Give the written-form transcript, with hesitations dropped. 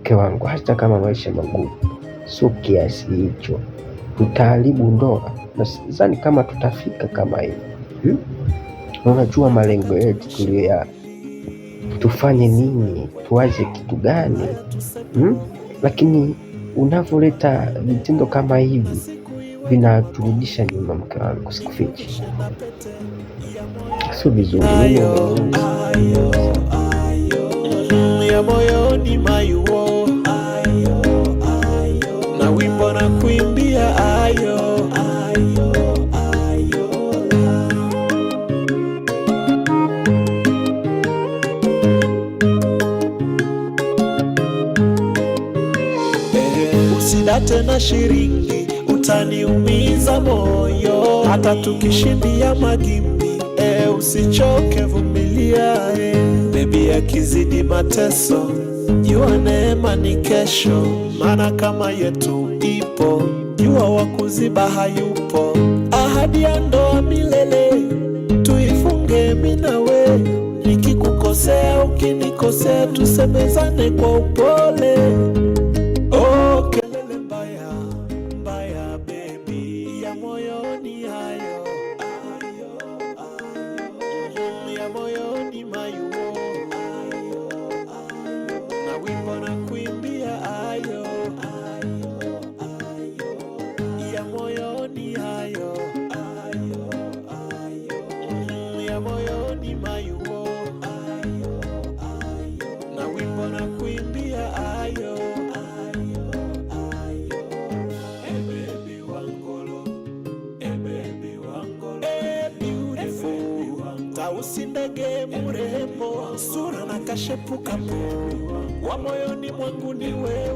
mke wangu, hata kama maisha magumu, sio kiasi hicho. Tutaharibu ndoa na sidhani kama tutafika kama hivi. Unajua malengo yetu tulio, tufanye nini, tuwaze kitu gani? Lakini unavyoleta vitendo kama hivi vinaturudisha nyuma, mke wangu, sikufichi, sio vizuri. Ya moyoni mayuo na wimbo na kuimbia ayo. Usidate na shiringi, utaniumiza moyo, hata tukishindia magimbi. Usichoke, vumilia baby, akizidi mateso, jua neema ni kesho. Maana kama yetu ipo, jua wakuziba hayupo. Ahadi ya ndoa milele, tuifunge mimi na wewe. Nikikukosea, ukinikosea, tusemezane kwa upole. Kelele mbaya mbaya baby, ya moyoni hayo, ya moyoni mayuo, na wimbo na kuimbia ayo, ya moyoni hayo, ya moyoni mayuo, na wimbo na kuimbia ayo. Tausi ndege mrembo, sura na kashepu kapo, wa moyoni mwangu ni wewe.